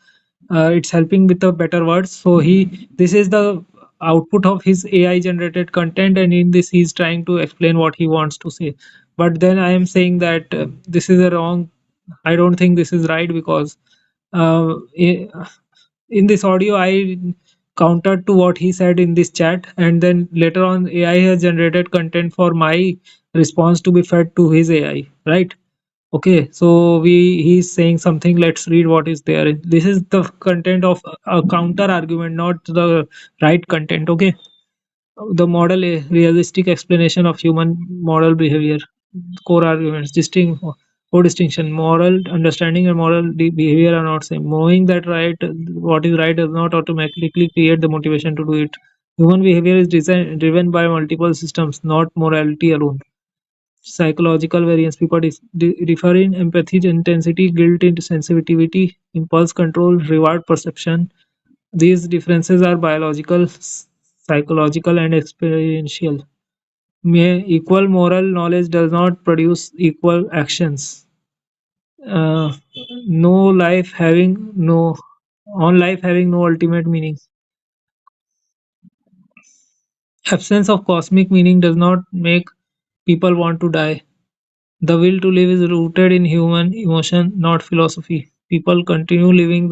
it's helping with the better words. So he this is the output of his AI generated content, and in this he's trying to explain what he wants to say. But then I am saying that this is a wrong. I don't think this is right because uh, i- in this audio I countered to what he said in this chat, and then later on AI has generated content for my response to be fed to his AI, right? Okay, so he's saying something. Let's read what is there. This is the content of a counter argument, not the right content. Okay, the model a realistic explanation of human moral behavior. Core arguments, distinct core distinction. Moral understanding and moral behavior are not same. Knowing that what is right does not automatically create the motivation to do it. Human behavior is driven by multiple systems, not morality alone. Psychological variance, people differ in empathy intensity, guilt sensitivity, impulse control, reward perception. These differences are biological, psychological, and experiential. Equal moral knowledge does not produce equal actions. Uh, no life having no on life having no ultimate meaning. Absence of cosmic meaning does not make people want to die. The will to live is rooted in human emotion, not philosophy. People continue living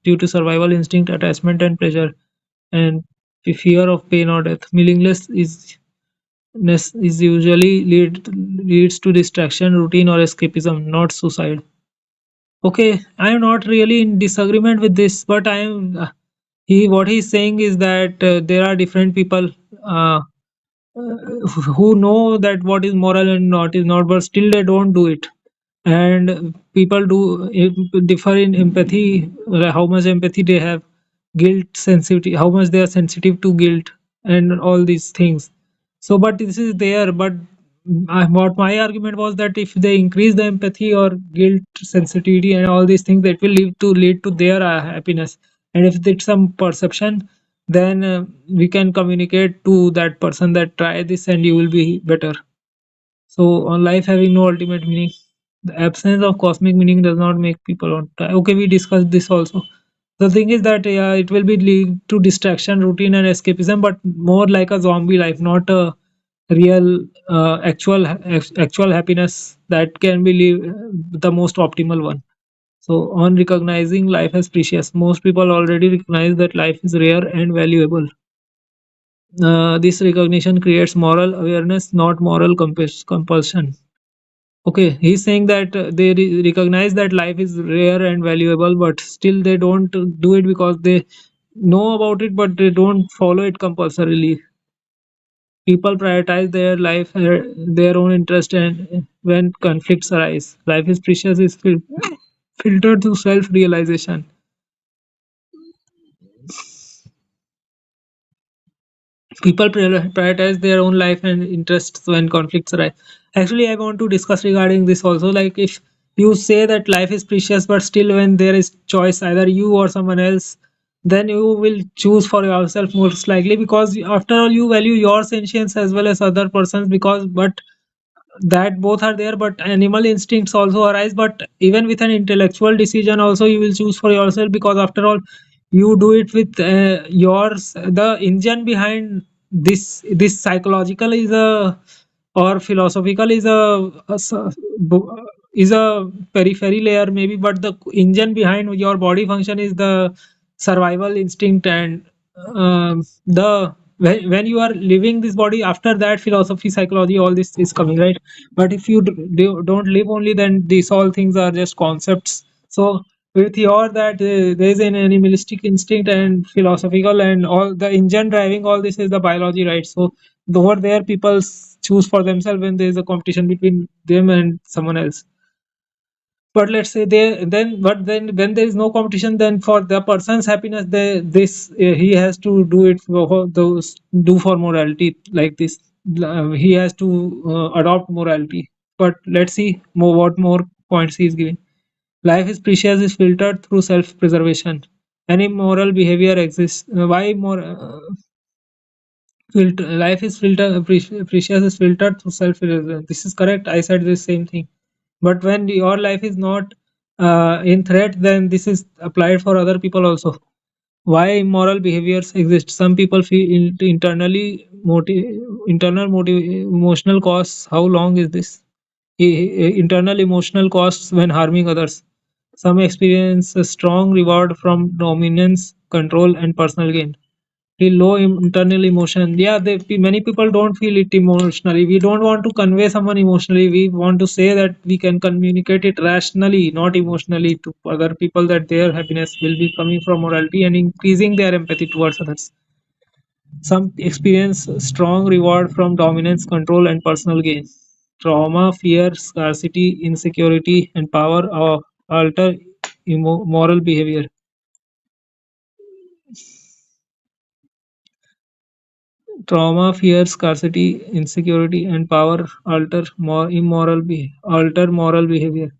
due to survival instinct, attachment, and pleasure, and fear of pain or death. Meaningless is usually leads to distraction, routine, or escapism, not suicide. Okay, I am not really in disagreement with this, but I am. He what he's saying is that there are different people. Uh, who know that what is moral and not is not, but still they don't do it. And people do differ in empathy, how much empathy they have, guilt sensitivity, how much they are sensitive to guilt, and all these things. So but this is there, but what my argument was that if they increase the empathy or guilt sensitivity and all these things, that will lead to their happiness. And if it's some perception, then we can communicate to that person that try this and you will be better. So, on life having no ultimate meaning, the absence of cosmic meaning does not make people want to die. Okay, we discussed this also. The thing is that it will be lead to distraction, routine, and escapism, but more like a zombie life, not a real actual happiness that can be the most optimal one. So, on recognizing life as precious, most people already recognize that life is rare and valuable. This recognition creates moral awareness, not moral compulsion. Okay, he's saying that they recognize that life is rare and valuable, but still they don't do it because they know about it, but they don't follow it compulsorily. People prioritize their life, their own interest, and when conflicts arise, life is precious is filtered through self-realization. People prioritize their own life and interests when conflicts arise. Actually, I want to discuss regarding this also. Like, if you say that life is precious, but still when there is choice, either you or someone else, then you will choose for yourself most likely, because after all you value your sentience as well as other persons, because but that both are there, but animal instincts also arise. But even with an intellectual decision also you will choose for yourself, because after all you do it with yours. The engine behind this psychological is a, or philosophical is is a periphery layer maybe, but the engine behind your body function is the survival instinct. And the when you are living this body, after that philosophy, psychology, all this is coming, right? But if you don't live only, then these all things are just concepts. So with your that there is an animalistic instinct and philosophical, and all the engine driving all this is the biology, right? So over there people choose for themselves when there is a competition between them and someone else. But let's say they then, but then when there is no competition, then for the person's happiness, they this he has to do it for those, do for morality like this. He has to adopt morality. But let's see more what more points he is giving. Life is precious is filtered through self preservation. Any moral behavior exists, why more life is precious is filtered through self preservation. This is correct, I said the same thing. But when your life is not in threat, then this is applied for other people also. Why immoral behaviors exist? Some people feel internally internal emotional costs. How long is this? Internal emotional costs when harming others. Some experience a strong reward from dominance, control, and personal gain. The low internal emotion, yeah, many people don't feel it emotionally. We don't want to convey someone emotionally, we want to say that we can communicate it rationally, not emotionally, to other people, that their happiness will be coming from morality and increasing their empathy towards others. Some experience strong reward from dominance, control, and personal gain. Trauma, fear, scarcity, insecurity, and power alter moral behavior. Trauma, fear, scarcity, insecurity, and power alter moral behavior.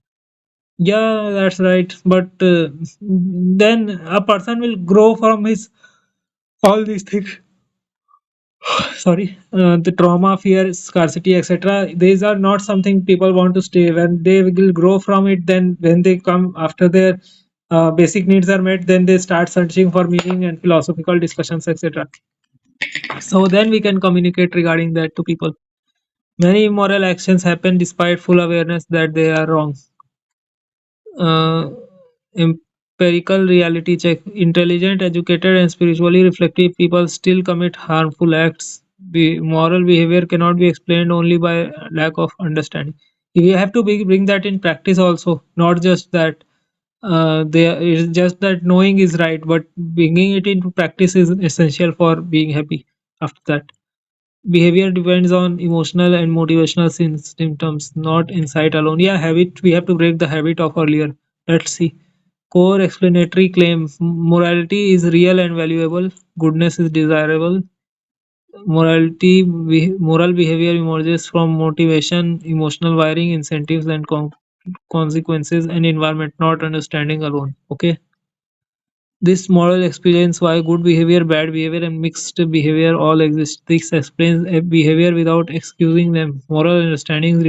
Yeah, that's right. But then a person will grow from his all these things. Sorry, the trauma, fear, scarcity, etc. These are not something people want to stay. When they will grow from it, then when they come after their basic needs are met, then they start searching for meaning and philosophical discussions, etc. So then we can communicate regarding that to people. Many immoral actions happen despite full awareness that they are wrong. Uh, Empirical reality check. Intelligent, educated, and spiritually reflective people still commit harmful acts. Moral behavior cannot be explained only by lack of understanding. We have to bring that in practice also, not just that it's just that knowing is right, but bringing it into practice is essential for being happy after that. Behavior depends on emotional and motivational symptoms, not insight alone. Yeah, habit. We have to break the habit of earlier. Let's see. Core explanatory claim: morality is real and valuable. Goodness is desirable. Moral behavior emerges from motivation, emotional wiring, incentives, and consequences, and environment, not understanding alone. Okay. This model explains why good behavior, bad behavior, and mixed behavior all exist. This explains a behavior without excusing them. Moral understanding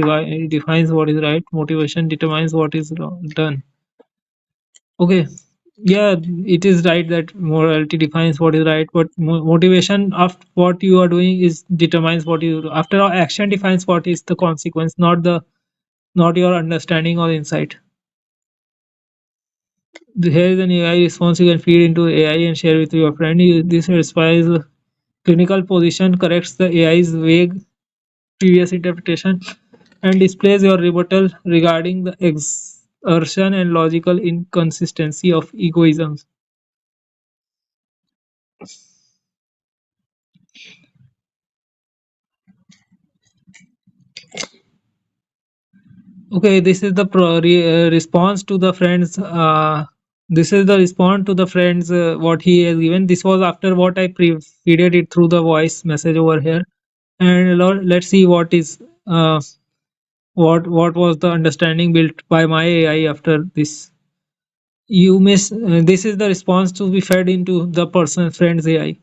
defines what is right. Motivation determines what is done. Okay, yeah, it is right that morality defines what is right, but motivation of what you are doing is determines what you do. After all, action defines what is the consequence, not your understanding or insight. Here is an AI response you can feed into AI and share with your friend. This satisfies clinical position, corrects the AI's vague previous interpretation. and displays your rebuttal regarding the exertion and logical inconsistency of egoism. Okay, this is the response to the friends. This is the response to the friends what he has given. This was after what I feeded it through the voice message over here, and let's see what is what was the understanding built by my AI after this. You miss. This is the response to be fed into the person friend's AI.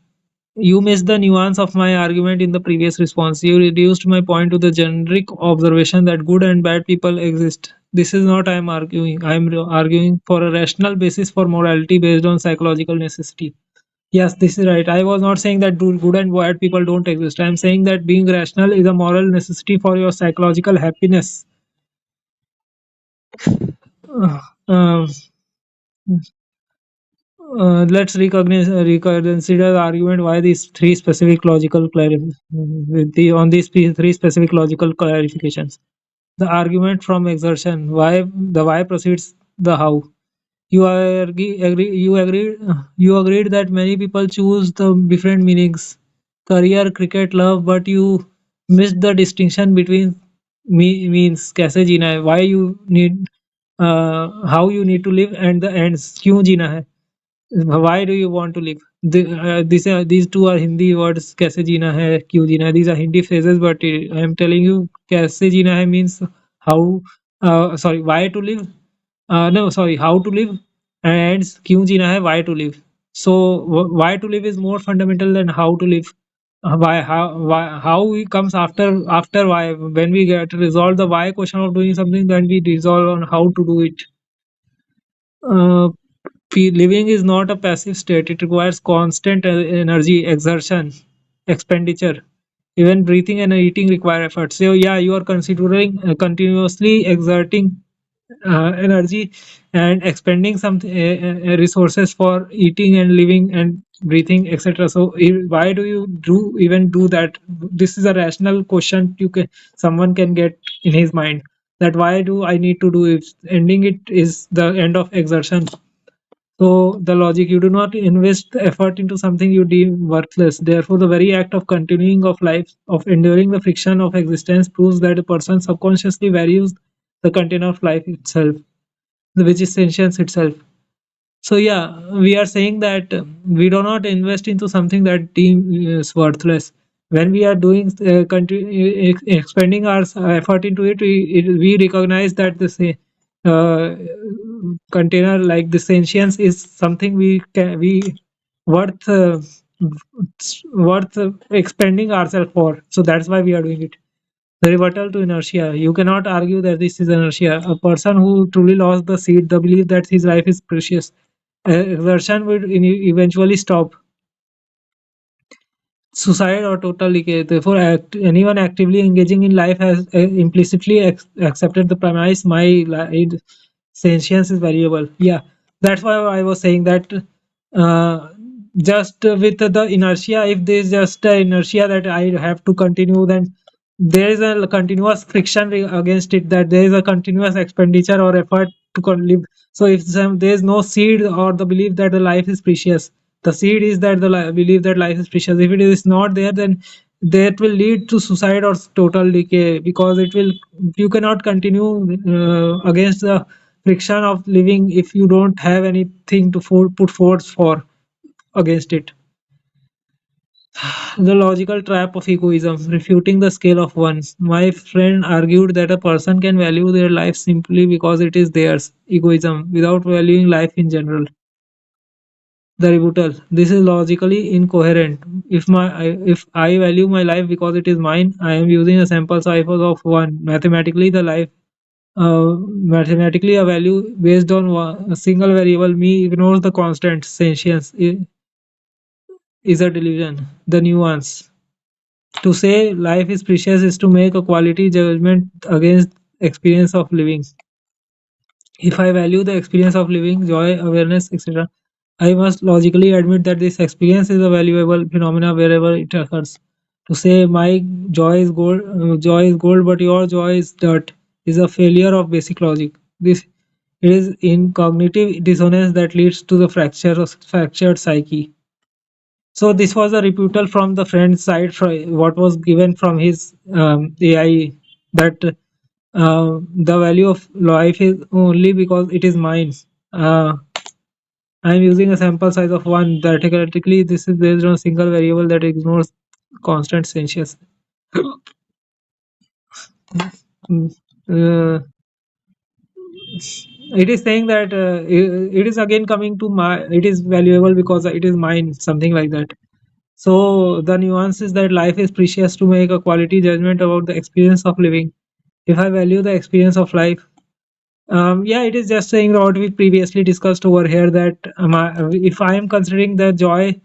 You missed the nuance of my argument in the previous response. You reduced my point to the generic observation that good and bad people exist. This is not I am arguing. I am arguing for a rational basis for morality based on psychological necessity. Yes, this is right. I was not saying that good and bad people don't exist. I am saying that being rational is a moral necessity for your psychological happiness. Uh, um, let's recognize reconsider the argument why these three specific logical with the on these three specific logical clarifications. The argument from exertion, why the why precedes the how. You agreed that many people choose the different meanings, career, cricket, love, but you missed the distinction between means कैसे जीना है, why you need how you need to live and the ends क्यों जीना है. Why do you want to live? These two are Hindi words. कैसे जीना है, क्यों जीना है. These are Hindi phrases, but I am telling you, कैसे जीना है means how. Sorry, why to live? No, sorry, how to live, and क्यों जीना है, why to live. So why to live is more fundamental than how to live. How we comes after why. When we get to resolve the why question of doing something, then we resolve on how to do it. Uh, Living is not a passive state. It requires constant energy, exertion, expenditure. Even breathing and eating require effort. So yeah, you are considering continuously exerting energy and expending some resources for eating and living and breathing, etc. So why do you even do that? This is a rational question someone can get in his mind, that why do I need to do it? Ending it is the end of exertion. So the logic, you do not invest effort into something you deem worthless. Therefore, the very act of continuing of life, of enduring the friction of existence, proves that a person subconsciously values the content of life itself, which is sentience itself. So yeah, we are saying that we do not invest into something that deem is worthless. When we are doing expending our effort into it, we recognize that uh, container like the sentience is something we worth worth expending ourselves for. So that's why we are doing it. The rebuttal to inertia. You cannot argue that this is inertia. A person who truly lost the seed, the belief that his life is precious, exertion will eventually stop. Suicide or total decay. Therefore, anyone actively engaging in life has implicitly accepted the premise my sentience is variable. Yeah, that's why I was saying that just with the inertia, if there's just inertia that I have to continue, then there is a continuous friction against it, that there is a continuous expenditure or effort to live. So if there is no seed or the belief that the life is precious, the seed is that the belief that life is precious. If it is not there, then that will lead to suicide or total decay, because it will, you cannot continue against the friction of living if you don't have anything to put force for against it. The logical trap of egoism, refuting the scale of one. My friend argued that a person can value their life simply because it is theirs, egoism, without valuing life in general. The rebuttal. This is logically incoherent. If I value my life because it is mine, I am using a sample size of one. Mathematically, a value based on a single variable me ignores the constant sentience is a delusion. The nuance. To say life is precious is to make a quality judgment against experience of living. If I value the experience of living, joy, awareness, etc., I must logically admit that this experience is a valuable phenomena wherever it occurs. To say joy is gold, but your joy is dirt, is a failure of basic logic. This is in cognitive dissonance that leads to the fractured psyche. So this was a rebuttal from the friend's side, what was given from his AI, that the value of life is only because it is mine. Uh, I am using a sample size of 1. Theoretically, this is based on a single variable that ignores constant sentience. Mm, uh, it is saying that it is again coming to my, it is valuable because it is mine, something like that. So the nuance is that life is precious to make a quality judgment about the experience of living. If I value the experience of life, yeah, it is just saying what we previously discussed over here, that if I am considering the joy,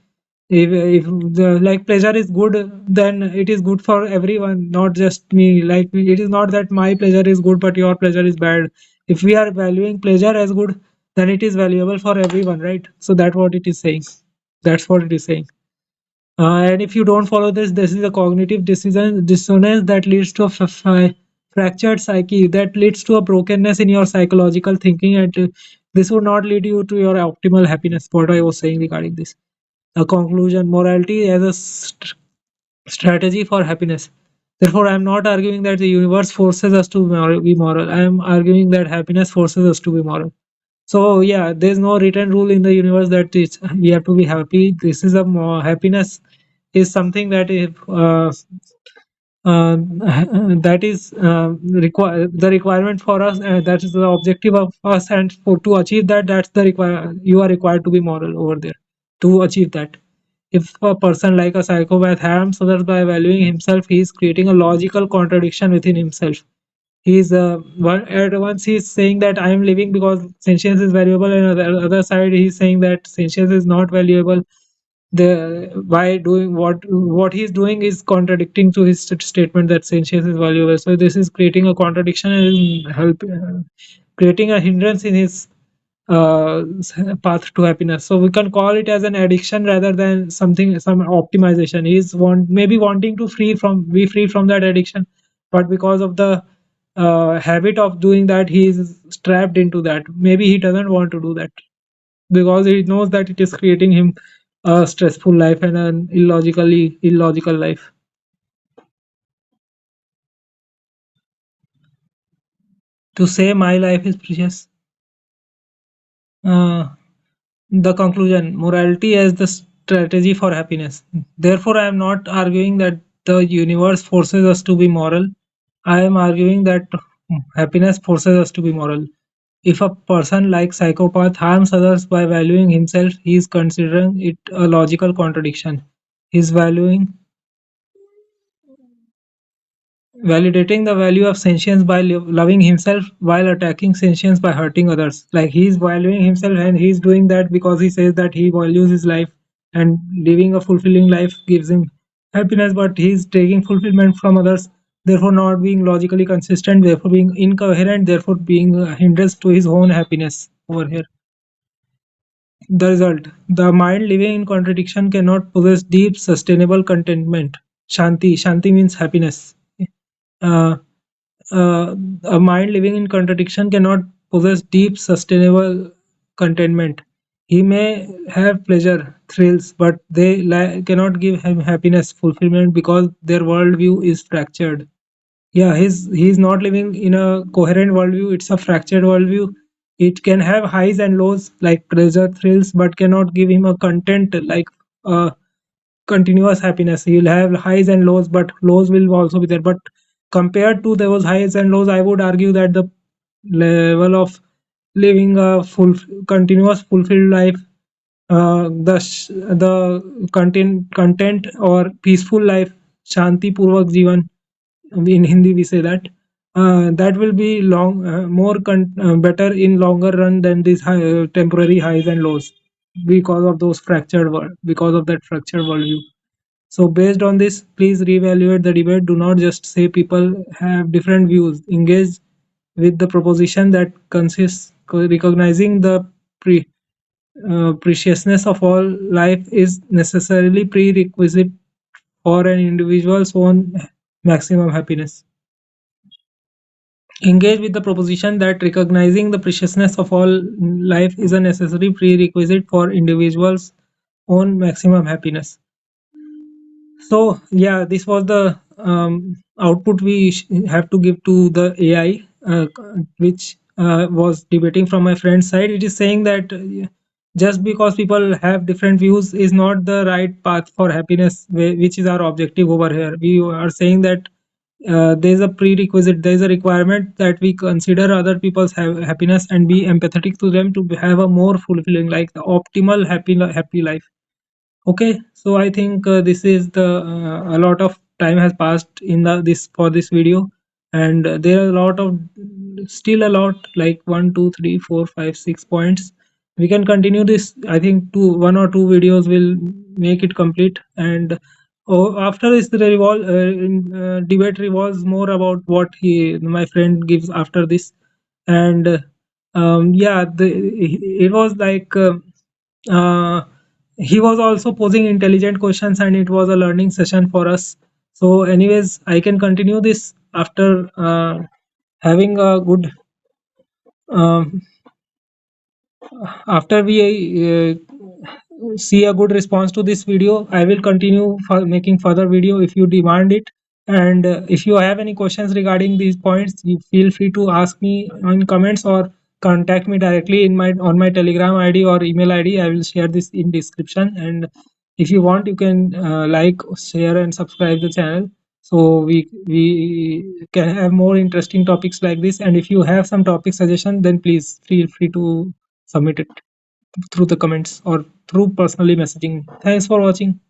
if the like pleasure is good, then it is good for everyone, not just me. Like it is not that my pleasure is good but your pleasure is bad. If we are valuing pleasure as good, then it is valuable for everyone, right? So that's what it is saying. That's what it is saying. And if you don't follow this, this is a cognitive decision dissonance that leads to a fractured psyche, that leads to a brokenness in your psychological thinking, and this would not lead you to your optimal happiness. What I was saying regarding this. A conclusion: morality as a strategy for happiness. Therefore, I am not arguing that the universe forces us to be moral. I am arguing that happiness forces us to be moral. So yeah, there's no written rule in the universe that we have to be happy. This is a happiness is something that if that is the requirement for us, and that is the objective of us, and for to achieve that, that's the require you are required to be moral over there to achieve that. If a person like a psychopath harms others by valuing himself, he is creating a logical contradiction within himself. He's at once he's saying that I am living because sentience is valuable, and on the other side he's saying that sentience is not valuable. The by doing what he's doing is contradicting to his statement that sentience is valuable. So this is creating a contradiction and creating a hindrance in his path to happiness. So we can call it as an addiction rather than some optimization. He's maybe wanting to be free from that addiction, but because of the habit of doing that, he is trapped into that. Maybe he doesn't want to do that because he knows that it is creating him a stressful life and an illogical life. To say my life is precious. Uh, The conclusion: morality as the strategy for happiness. Therefore, I am not arguing that the universe forces us to be moral. I am arguing that happiness forces us to be moral. If a person like psychopath harms others by valuing himself, he is considering it a logical contradiction. He is validating the value of sentience by loving himself while attacking sentience by hurting others. Like he's valuing himself and he's doing that because he says that he values his life and living a fulfilling life gives him happiness, but he's taking fulfillment from others, therefore not being logically consistent, therefore being incoherent, therefore being a hindrance to his own happiness over here. The result: the mind living in contradiction cannot possess deep, sustainable contentment. Shanti. Shanti means happiness. Uh, a mind living in contradiction cannot possess deep, sustainable contentment. He may have pleasure, thrills, but they cannot give him happiness, fulfillment, because their worldview is fractured. Yeah, he's not living in a coherent worldview. It's a fractured worldview. It can have highs and lows like pleasure, thrills, but cannot give him a content like uh, continuous happiness. He'll have highs and lows, but lows will also be there. But compared to those highs and lows, I would argue that the level of living a continuous fulfilled life, the content or peaceful life, shanti purvak jivan, in Hindi we say that, that will be better in longer run than these temporary highs and lows, because of that fractured worldview. So based on this, please reevaluate the debate. Do not just say people have different views. Engage with the proposition that consists recognizing the preciousness of all life is necessarily prerequisite for an individual's own maximum happiness. Engage with the proposition that recognizing the preciousness of all life is a necessary prerequisite for individuals' own maximum happiness. So yeah, this was the output we have to give to the AI, which was debating from my friend's side. It is saying that just because people have different views is not the right path for happiness, which is our objective over here. We are saying that there is a prerequisite, there is a requirement that we consider other people's happiness and be empathetic to them to have a more fulfilling, like the optimal happy life. Okay, so I think this is the a lot of time has passed in the this for this video, and there are a lot of still a lot like 1 2 3 4 5 6 points. We can continue this. I think 1 or 2 videos will make it complete, and after this the debate revolves more about what my friend gives after this, and yeah, it was like. Uh, he was also posing intelligent questions and it was a learning session for us. So anyways, I can continue this after having a good um, after we see a good response to this video. I will continue for making further video if you demand it, and if you have any questions regarding these points, you feel free to ask me in comments or contact me directly in my on my telegram id or email id. I will share this in description, and if you want you can like, share and subscribe the channel, so we can have more interesting topics like this. And if you have some topic suggestion, then please feel free to submit it through the comments or through personally messaging. Thanks for watching.